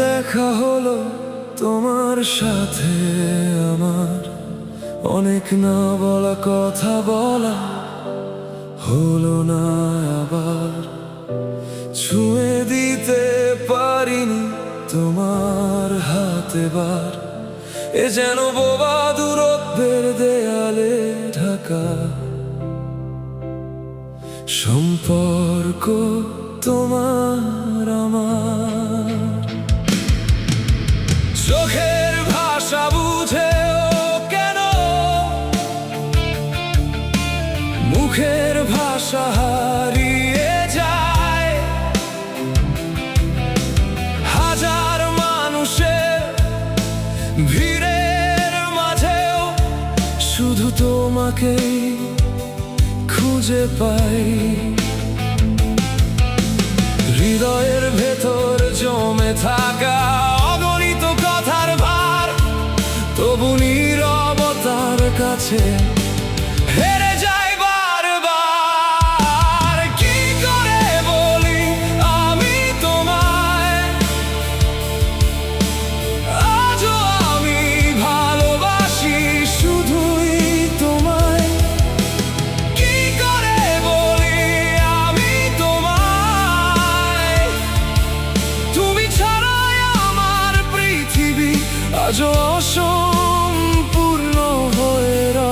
দেখা হলো তোমার সাথে আমার, অনেক না বলা কথা বলা হলো না আবার। ছুঁয়ে দিতে পারিনি তোমার হাতে বার, এ যেন বোবা দূরত্বের দেয়ালে ঢাকা সম্পর্ক তোমার আমার। চোখের ভাষা বুঝেও কেন মুখের ভাষা হারিয়ে যায়, হাজার মানুষের ভিড়ের মাঝেও শুধু তোমাকেই খুঁজে পাই। হৃদয়ের ভেতর জমে থাকা অগণিত কথার ভার, তবু নীরবতার কাছে হেরে যায় বারবার। কি করে বলি আমি তোমায়, আজও আমি ভালোবাসি শুধুই তোমায়। কি করে বলি আমি তোমায়, তুমি ছাড়াই আমার পৃথিবী আজও অসম্পূর্ণ হয়ে রয়।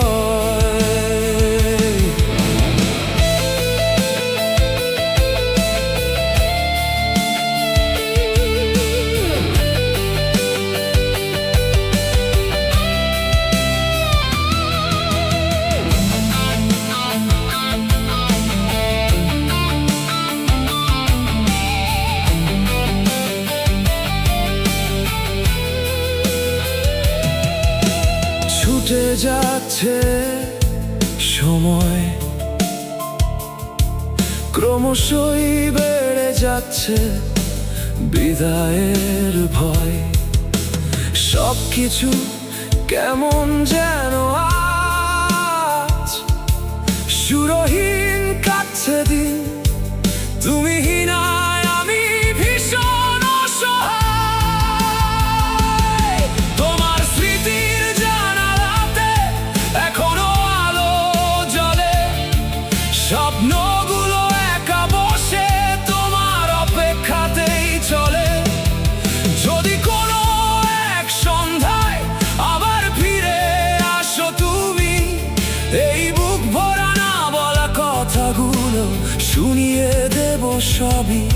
ছুটে যাচ্ছে সময়, ক্রমশই বেড়ে যাচ্ছে বিদায়ের ভয়। সবকিছু কেমন যেন আজ সুরহীন কাটছে দিন, তুমি হীনায় আমি ভীষণ অসহায়। তোমার স্মৃতির জানালাতে এখনো আলো জ্বলে, স্বপ্নগুলো একা বসে তোমার অপেক্ষাতেই চলে। যদি কোনো এক সন্ধ্যায় আবার ফিরে আসো তুমি, এই বুক ভরা না বলা কথাগুলো শুনিয়ে দেব সবই।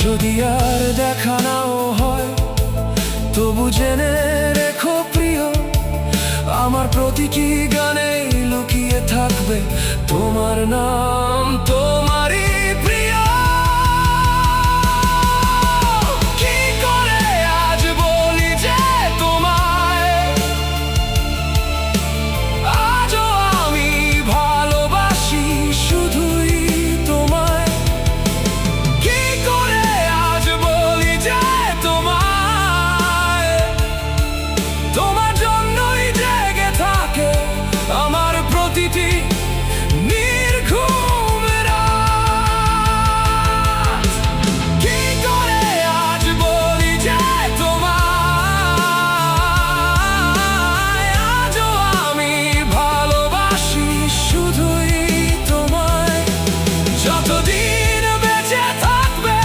যদি আর দেখা নাও হয়, তবু জেনে রেখো প্রিয়, আমার প্রতিটি গানে লুকিয়ে থাকবে তোমার নাম, তোমারই প্রিয়। কি করে আজ বলি যে তোমায়, আজও আমি ভালোবাসি শুধুই তোমায়। কি করে আজ বলি যে তোমায়, তোমার জন্যই জেগে থাকে আমার প্রতিটি নির্ঘুম রাত। কি করে আজ বলি যে তোমায়, আজও আমি ভালোবাসি শুধুই তোমায়। যতদিন বেঁচে থাকবে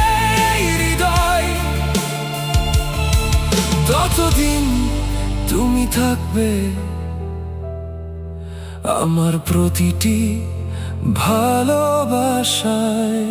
এই হৃদয়, ততদিন তুমি থাকবে আমার প্রতিটি ভালোবাসায়।